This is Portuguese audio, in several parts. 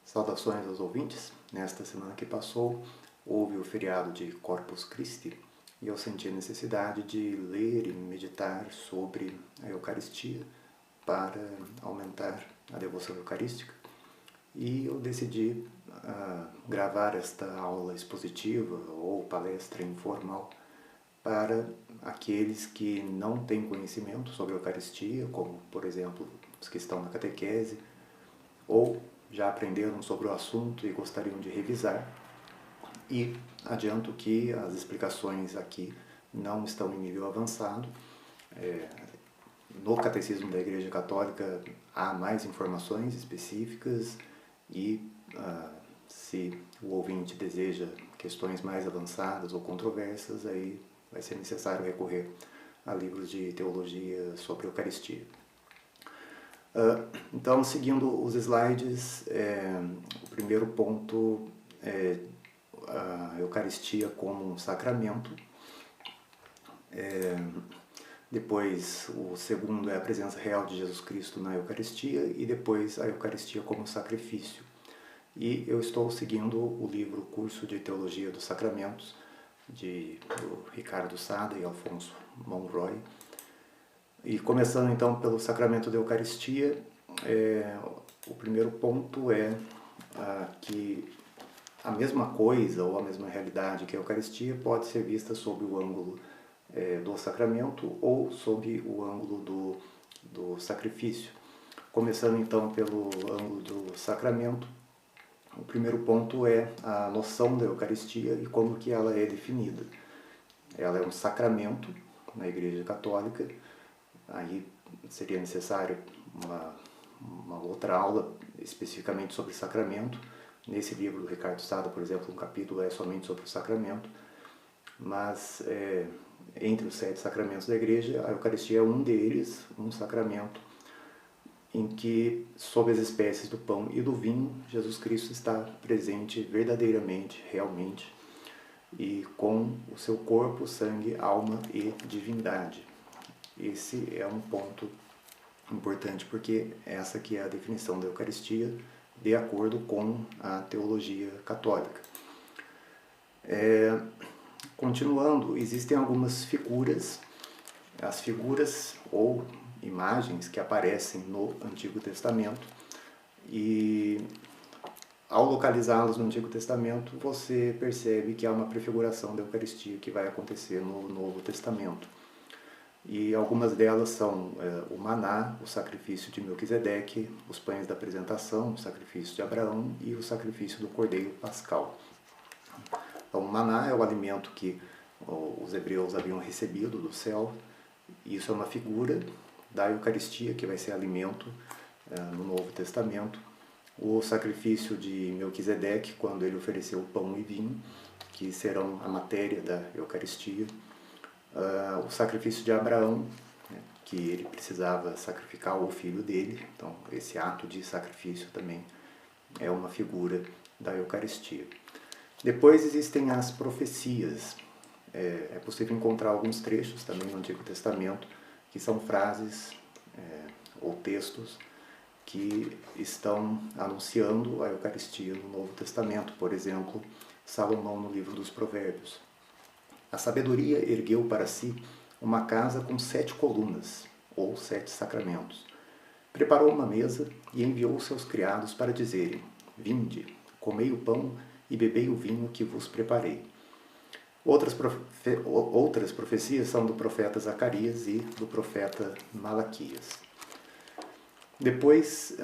Saudações aos ouvintes. Nesta semana que passou, houve o feriado de Corpus Christi e eu senti a necessidade de ler e meditar sobre a Eucaristia para aumentar a devoção eucarística. E eu decidi gravar esta aula expositiva ou palestra informal para aqueles que não têm conhecimento sobre a Eucaristia, como, por exemplo, os que estão na catequese, ou já aprenderam sobre o assunto e gostariam de revisar. E adianto que as explicações aqui não estão em nível avançado. No Catecismo da Igreja Católica há mais informações específicas e se o ouvinte deseja questões mais avançadas ou controversas, aí vai ser necessário recorrer a livros de teologia sobre a Eucaristia. Então, seguindo os slides, o primeiro ponto é a Eucaristia como um sacramento. Depois, o segundo é a presença real de Jesus Cristo na Eucaristia e depois a Eucaristia como sacrifício. E eu estou seguindo o livro Curso de Teologia dos Sacramentos, do Ricardo Sada e Alfonso Monroy. E começando então pelo sacramento da Eucaristia, o primeiro ponto é que a mesma coisa ou a mesma realidade que a Eucaristia pode ser vista sob o ângulo do sacramento ou sob o ângulo do sacrifício. Começando então pelo ângulo do sacramento, o primeiro ponto é a noção da Eucaristia e como que ela é definida. Ela é um sacramento na Igreja Católica. Aí seria necessário uma outra aula especificamente sobre sacramento. Nesse livro do Ricardo Sada, por exemplo, um capítulo é somente sobre o sacramento. Mas entre os 7 sacramentos da Igreja, a Eucaristia é um deles, um sacramento em que, sob as espécies do pão e do vinho, Jesus Cristo está presente verdadeiramente, realmente, e com o seu corpo, sangue, alma e divindade. Esse é um ponto importante, porque essa aqui é a definição da Eucaristia de acordo com a teologia católica. Continuando, existem algumas figuras, as figuras ou imagens que aparecem no Antigo Testamento, e ao localizá-las no Antigo Testamento, você percebe que há uma prefiguração da Eucaristia que vai acontecer no Novo Testamento. E algumas delas são o maná, o sacrifício de Melquisedeque, os pães da apresentação, o sacrifício de Abraão e o sacrifício do cordeiro pascal. Então, o maná é o alimento que os hebreus haviam recebido do céu. Isso é uma figura da Eucaristia, que vai ser alimento no Novo Testamento. O sacrifício de Melquisedeque, quando ele ofereceu pão e vinho, que serão a matéria da Eucaristia. O sacrifício de Abraão, que ele precisava sacrificar o filho dele. Então, esse ato de sacrifício também é uma figura da Eucaristia. Depois existem as profecias. É possível encontrar alguns trechos também no Antigo Testamento, que são frases ou textos que estão anunciando a Eucaristia no Novo Testamento. Por exemplo, Salomão no livro dos Provérbios. A sabedoria ergueu para si uma casa com 7 colunas, ou 7 sacramentos. Preparou uma mesa e enviou seus criados para dizerem: Vinde, comei o pão e bebei o vinho que vos preparei. Outras profecias são do profeta Zacarias e do profeta Malaquias. Depois,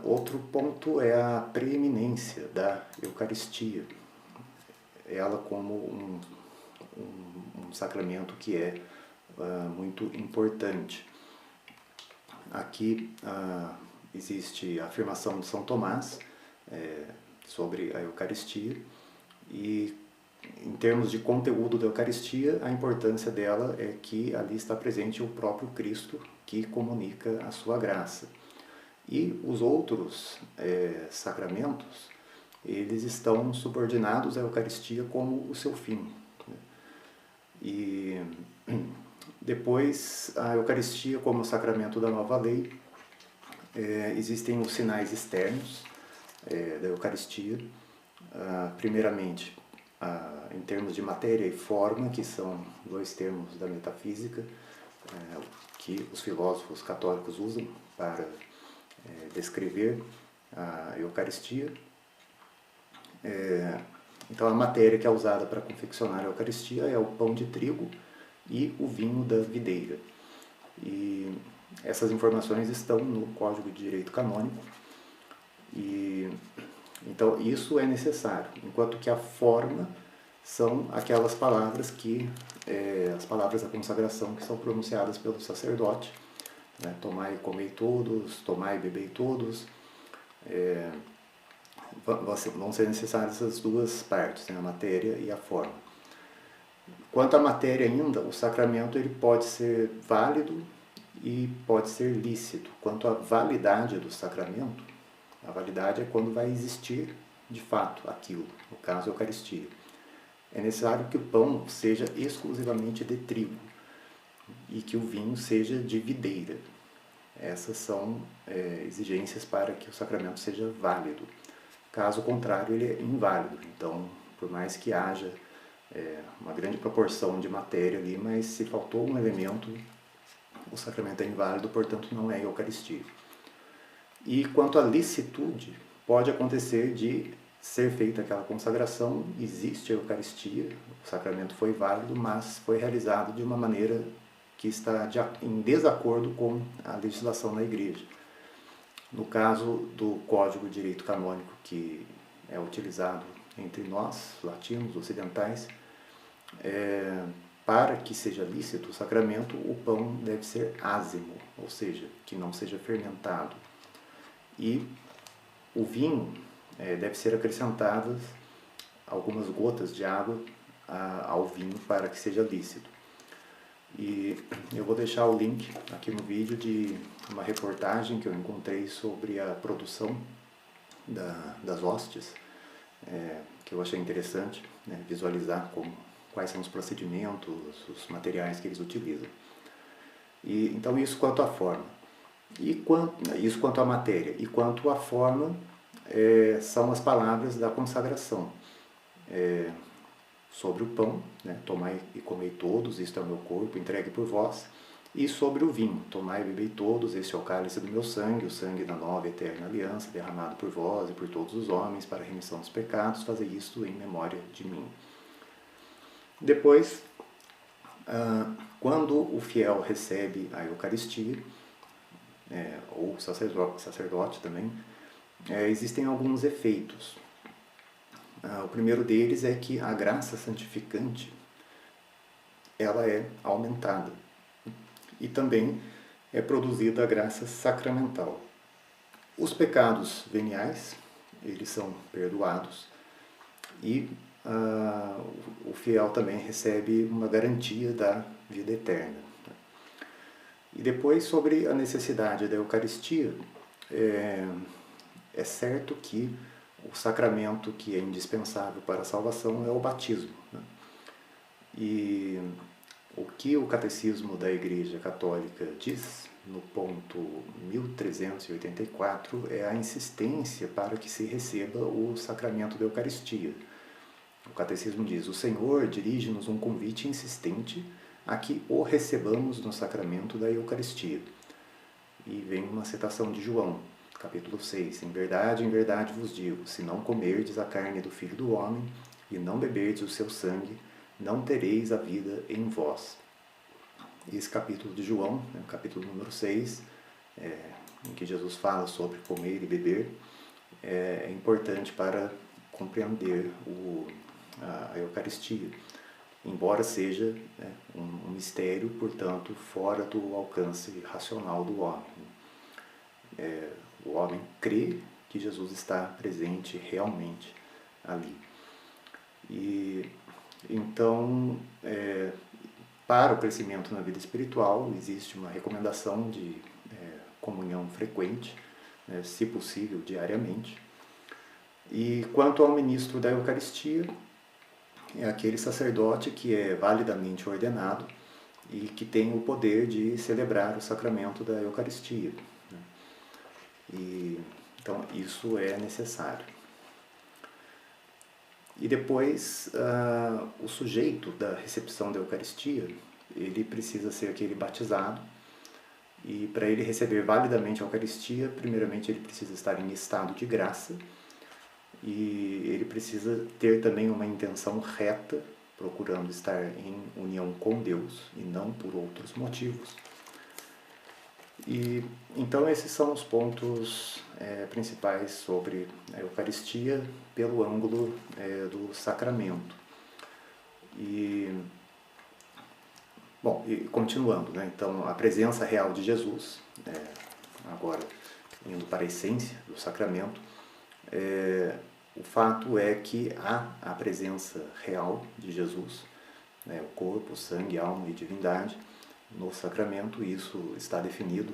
outro ponto é a preeminência da Eucaristia. Ela como um sacramento que é muito importante. Aqui existe a afirmação de São Tomás sobre a Eucaristia, e em termos de conteúdo da Eucaristia, a importância dela é que ali está presente o próprio Cristo que comunica a sua graça. E os outros sacramentos, eles estão subordinados à Eucaristia como o seu fim. E depois, a Eucaristia como sacramento da nova lei, existem os sinais externos, da Eucaristia, primeiramente, em termos de matéria e forma, que são dois termos da metafísica, que os filósofos católicos usam para descrever a Eucaristia. Então, a matéria que é usada para confeccionar a Eucaristia é o pão de trigo e o vinho da videira. E essas informações estão no Código de Direito Canônico. E então, isso é necessário, enquanto que a forma são aquelas palavras as palavras da consagração que são pronunciadas pelo sacerdote, né? Tomai e comei todos, tomai e bebei todos. Vão ser necessárias essas duas partes, né? A matéria e a forma. Quanto à matéria ainda, o sacramento ele pode ser válido e pode ser lícito. Quanto à validade do sacramento, a validade é quando vai existir de fato aquilo, no caso a Eucaristia. É necessário que o pão seja exclusivamente de trigo e que o vinho seja de videira. Essas são exigências para que o sacramento seja válido. Caso contrário, ele é inválido. Então, por mais que haja uma grande proporção de matéria ali, mas se faltou um elemento, o sacramento é inválido, portanto não é Eucaristia. E quanto à licitude, pode acontecer de ser feita aquela consagração, existe a Eucaristia, o sacramento foi válido, mas foi realizado de uma maneira que está em desacordo com a legislação da Igreja. No caso do Código de Direito Canônico, que é utilizado entre nós, latinos, ocidentais, para que seja lícito o sacramento, o pão deve ser ázimo, ou seja, que não seja fermentado. E o vinho deve ser acrescentadas algumas gotas de água ao vinho para que seja lícito. E eu vou deixar o link aqui no vídeo de uma reportagem que eu encontrei sobre a produção das hóstias, que eu achei interessante, né, visualizar quais são os procedimentos, os materiais que eles utilizam. E, então isso quanto à forma. Isso quanto à matéria. E quanto à forma, são as palavras da consagração. Sobre o pão, né, tomai e comei todos, isto é o meu corpo, entregue por vós. E sobre o vinho, tomai e bebei todos, este é o cálice do meu sangue, o sangue da nova e eterna aliança, derramado por vós e por todos os homens, para a remissão dos pecados, fazei isto em memória de mim. Depois, quando o fiel recebe a Eucaristia, ou o sacerdote também, existem alguns efeitos. O primeiro deles é que a graça santificante ela é aumentada e também é produzida a graça sacramental. Os pecados veniais, eles são perdoados e o fiel também recebe uma garantia da vida eterna. E depois, sobre a necessidade da Eucaristia, é certo que o sacramento que é indispensável para a salvação é o batismo, né? E o que o Catecismo da Igreja Católica diz, no ponto 1384, é a insistência para que se receba o sacramento da Eucaristia. O Catecismo diz: o Senhor dirige-nos um convite insistente a que o recebamos no sacramento da Eucaristia. E vem uma citação de João, capítulo 6. Em verdade vos digo, se não comerdes a carne do Filho do Homem e não beberdes o seu sangue, não tereis a vida em vós. Esse capítulo de João, o capítulo número 6, em que Jesus fala sobre comer e beber, é importante para compreender a Eucaristia, embora seja um mistério, portanto, fora do alcance racional do homem. O homem crê que Jesus está presente realmente ali. E então, para o crescimento na vida espiritual, existe uma recomendação de comunhão frequente, se possível, diariamente. E quanto ao ministro da Eucaristia, é aquele sacerdote que é validamente ordenado e que tem o poder de celebrar o sacramento da Eucaristia. Então isso é necessário. E depois, o sujeito da recepção da Eucaristia, ele precisa ser aquele batizado, e para ele receber validamente a Eucaristia, primeiramente ele precisa estar em estado de graça, e ele precisa ter também uma intenção reta, procurando estar em união com Deus e não por outros motivos. E então esses são os pontos principais sobre a Eucaristia pelo ângulo do sacramento. E bom, e continuando, né? Então a presença real de Jesus, agora indo para a essência do sacramento, o fato é que há a presença real de Jesus, o corpo, sangue, alma e divindade, no sacramento. Isso está definido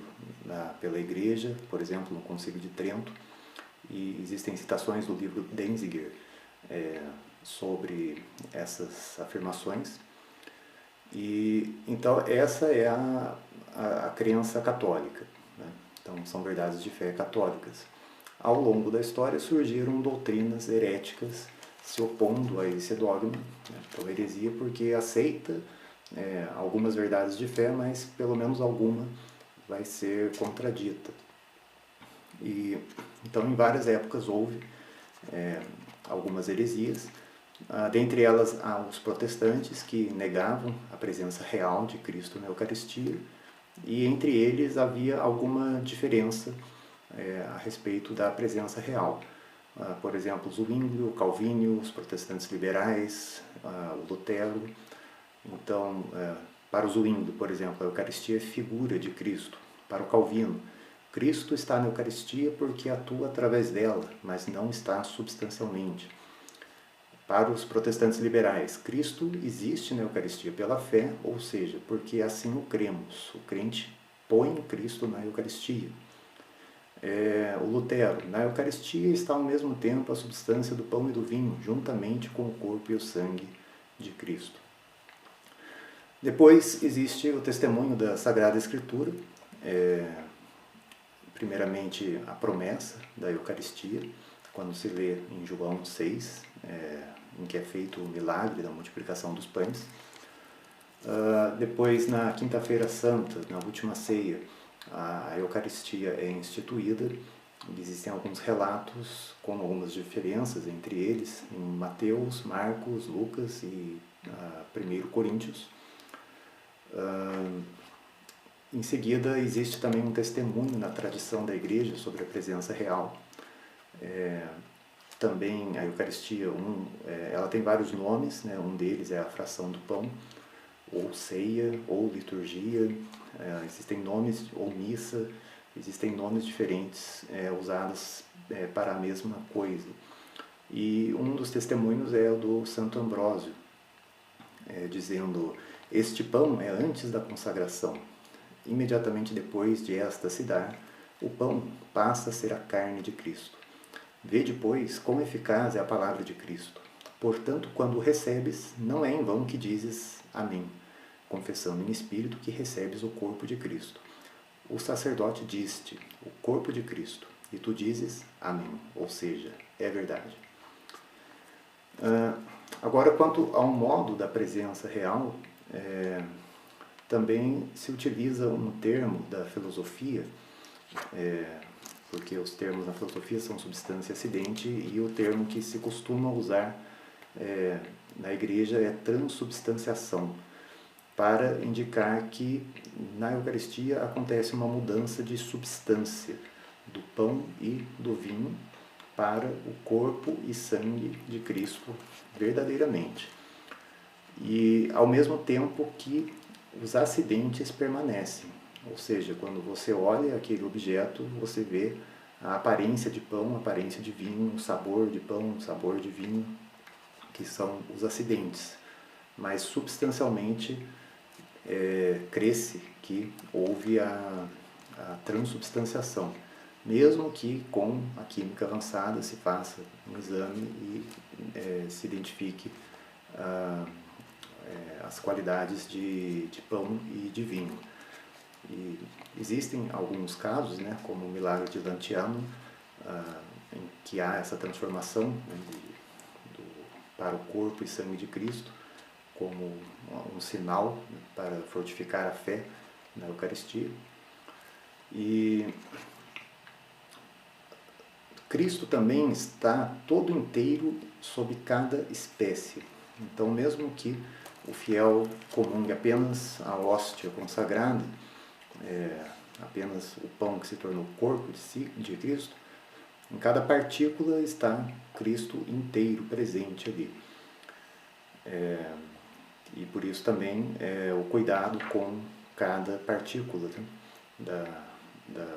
pela Igreja, por exemplo, no Concílio de Trento, e existem citações do livro Denzinger sobre essas afirmações. E então essa é a crença católica, né? Então são verdades de fé católicas. Ao longo da história surgiram doutrinas heréticas se opondo a esse dogma, né? Então heresia porque aceita algumas verdades de fé, mas pelo menos alguma vai ser contradita. E então em várias épocas houve algumas heresias, dentre elas há os protestantes que negavam a presença real de Cristo na Eucaristia, e entre eles havia alguma diferença a respeito da presença real. Por exemplo, Zwinglio, Calvínio, os protestantes liberais, Lutero. Então, para o Zwinglio, por exemplo, a Eucaristia é figura de Cristo. Para o Calvino, Cristo está na Eucaristia porque atua através dela, mas não está substancialmente. Para os protestantes liberais, Cristo existe na Eucaristia pela fé, ou seja, porque assim o cremos. O crente põe Cristo na Eucaristia. O Lutero, na Eucaristia está ao mesmo tempo a substância do pão e do vinho, juntamente com o corpo e o sangue de Cristo. Depois existe o testemunho da Sagrada Escritura, primeiramente a promessa da Eucaristia, quando se lê em João 6, em que é feito o milagre da multiplicação dos pães. Depois, na Quinta-feira Santa, na última ceia, a Eucaristia é instituída. Existem alguns relatos com algumas diferenças entre eles, em Mateus, Marcos, Lucas e 1 Coríntios. Em seguida, existe também um testemunho na tradição da Igreja sobre a presença real. Também a Eucaristia, ela tem vários nomes, né? Um deles é a fração do pão, ou ceia, ou liturgia, existem nomes, ou missa, existem nomes diferentes usados para a mesma coisa. E um dos testemunhos é o do Santo Ambrósio, dizendo: este pão é antes da consagração. Imediatamente depois de esta se dar, o pão passa a ser a carne de Cristo. Vede, pois, quão eficaz é a palavra de Cristo. Portanto, quando o recebes, não é em vão que dizes amém, confessando em espírito que recebes o corpo de Cristo. O sacerdote diz-te, o corpo de Cristo, e tu dizes amém, ou seja, é verdade. Agora, quanto ao modo da presença real, também se utiliza um termo da filosofia, porque os termos na filosofia são substância acidente, e o termo que se costuma usar na igreja é transubstanciação, para indicar que na Eucaristia acontece uma mudança de substância do pão e do vinho para o corpo e sangue de Cristo verdadeiramente. E ao mesmo tempo que os acidentes permanecem, ou seja, quando você olha aquele objeto, você vê a aparência de pão, a aparência de vinho, o sabor de pão, o sabor de vinho, que são os acidentes. Mas substancialmente cresce que houve a transubstanciação, mesmo que com a química avançada se faça um exame e se identifique as qualidades de pão e de vinho. E existem alguns casos, né, como o milagre de Lanciano, em que há essa transformação, né, para o corpo e sangue de Cristo, como um sinal, né, para fortificar a fé na Eucaristia. E Cristo também está todo inteiro sob cada espécie. Então, mesmo que o fiel comungue apenas a hóstia consagrada, apenas o pão que se tornou corpo de Cristo, em cada partícula está Cristo inteiro presente ali. E por isso também o cuidado com cada partícula, né,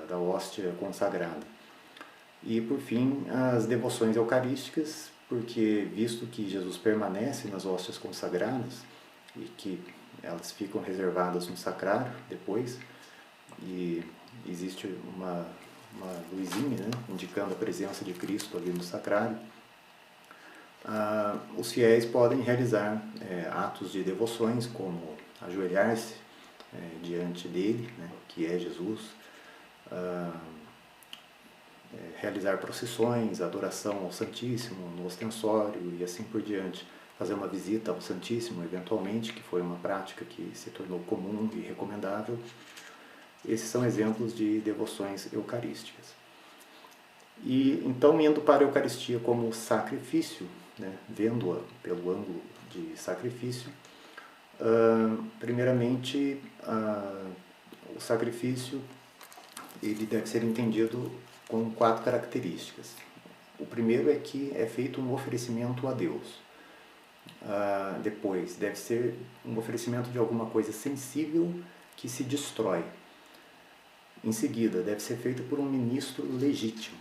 da hóstia consagrada. E por fim, as devoções eucarísticas, porque visto que Jesus permanece nas hóstias consagradas e que elas ficam reservadas no sacrário depois, e existe uma luzinha, né, indicando a presença de Cristo ali no sacrário, os fiéis podem realizar atos de devoções, como ajoelhar-se diante dele, né, que é Jesus, realizar procissões, adoração ao Santíssimo no ostensório e assim por diante, fazer uma visita ao Santíssimo eventualmente, que foi uma prática que se tornou comum e recomendável. Esses são exemplos de devoções eucarísticas. E então, indo para a Eucaristia como sacrifício, né, vendo-a pelo ângulo de sacrifício, primeiramente o sacrifício ele deve ser entendido com 4 características. O primeiro é que é feito um oferecimento a Deus. Depois, deve ser um oferecimento de alguma coisa sensível que se destrói. Em seguida, deve ser feito por um ministro legítimo.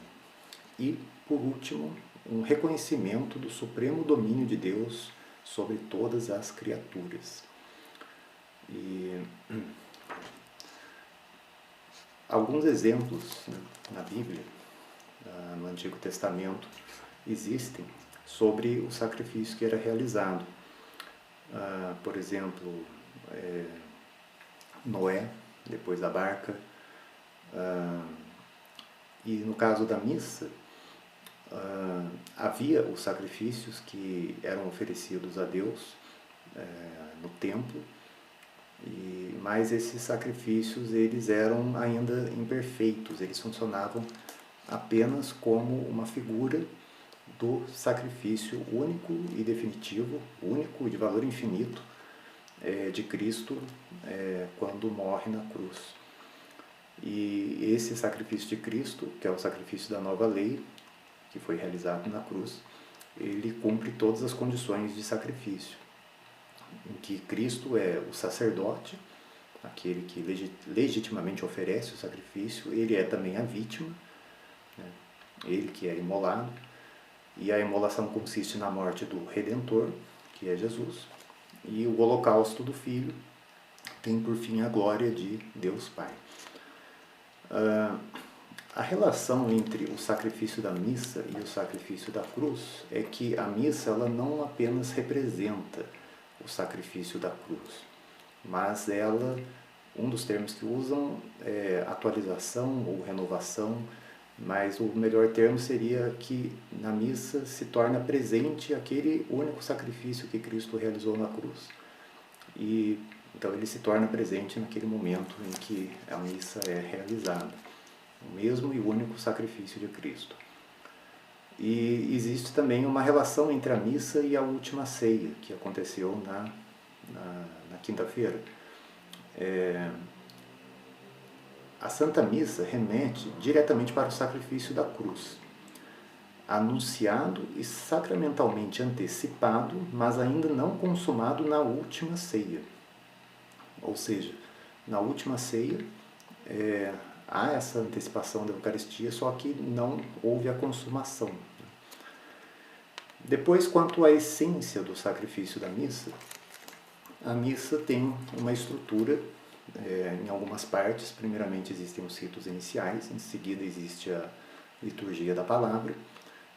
E, por último, um reconhecimento do supremo domínio de Deus sobre todas as criaturas. E alguns exemplos, né, na Bíblia, no Antigo Testamento, existem sobre o sacrifício que era realizado. Por exemplo, Noé, depois da barca, e no caso da missa, havia os sacrifícios que eram oferecidos a Deus no templo, mas esses sacrifícios eles eram ainda imperfeitos, eles funcionavam apenas como uma figura do sacrifício único e definitivo, único e de valor infinito, de Cristo quando morre na cruz. E esse sacrifício de Cristo, que é o sacrifício da nova lei, que foi realizado na cruz, ele cumpre todas as condições de sacrifício, em que Cristo é o sacerdote, aquele que legitimamente oferece o sacrifício, ele é também a vítima, né? Ele que é imolado, e a imolação consiste na morte do Redentor, que é Jesus, e o holocausto do Filho tem por fim a glória de Deus Pai. A relação entre o sacrifício da missa e o sacrifício da cruz é que a missa ela não apenas representa o sacrifício da cruz, mas ela, um dos termos que usam é atualização ou renovação, mas o melhor termo seria que na missa se torna presente aquele único sacrifício que Cristo realizou na cruz. E então ele se torna presente naquele momento em que a missa é realizada, o mesmo e único sacrifício de Cristo. E existe também uma relação entre a missa e a última ceia, que aconteceu na quinta-feira. A Santa Missa remete diretamente para o sacrifício da cruz, anunciado e sacramentalmente antecipado, mas ainda não consumado na última ceia. Ou seja, na última ceia há essa antecipação da Eucaristia, só que não houve a consumação. Depois, quanto à essência do sacrifício da missa, a missa tem uma estrutura em algumas partes. Primeiramente existem os ritos iniciais, em seguida existe a liturgia da palavra,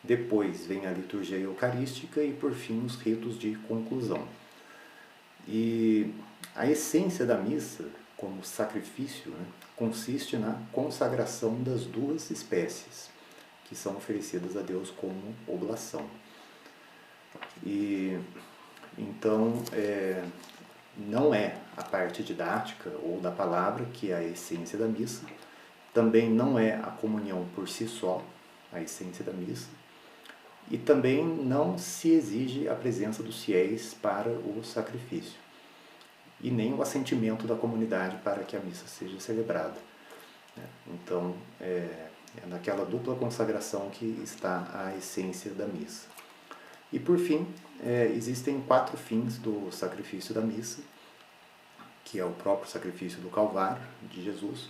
depois vem a liturgia eucarística e por fim os ritos de conclusão. E a essência da missa, como sacrifício, né, consiste na consagração das duas espécies, que são oferecidas a Deus como oblação. E então não é a parte didática ou da palavra que é a essência da missa, também não é a comunhão por si só, a essência da missa, e também não se exige a presença dos fiéis para o sacrifício, e nem o assentimento da comunidade para que a missa seja celebrada. Então, é naquela dupla consagração que está a essência da missa. E por fim, existem 4 fins do sacrifício da missa, que é o próprio sacrifício do Calvário de Jesus,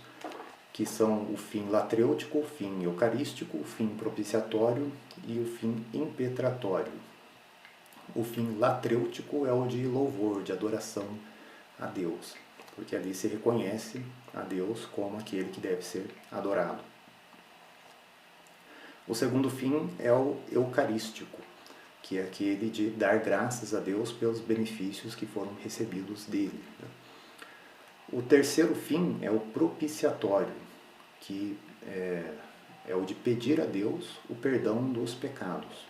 que são o fim latrêutico, o fim eucarístico, o fim propiciatório e o fim impetratório. O fim latrêutico é o de louvor, de adoração a Deus, porque ali se reconhece a Deus como aquele que deve ser adorado. O segundo fim é o eucarístico, que é aquele de dar graças a Deus pelos benefícios que foram recebidos dele. O terceiro fim é o propiciatório, que é o de pedir a Deus o perdão dos pecados.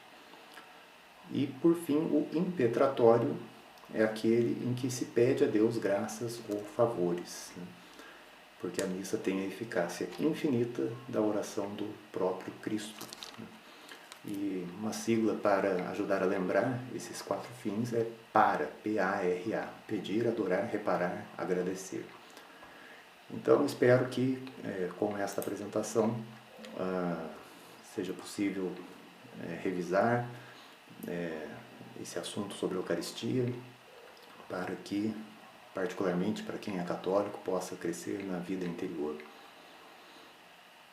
E, por fim, o impetratório é aquele em que se pede a Deus graças ou favores, porque a missa tem a eficácia infinita da oração do próprio Cristo. E uma sigla para ajudar a lembrar esses 4 fins é PARA, P-A-R-A, pedir, adorar, reparar, agradecer. Então, espero que com esta apresentação seja possível revisar esse assunto sobre a Eucaristia, para que, particularmente para quem é católico, possa crescer na vida interior.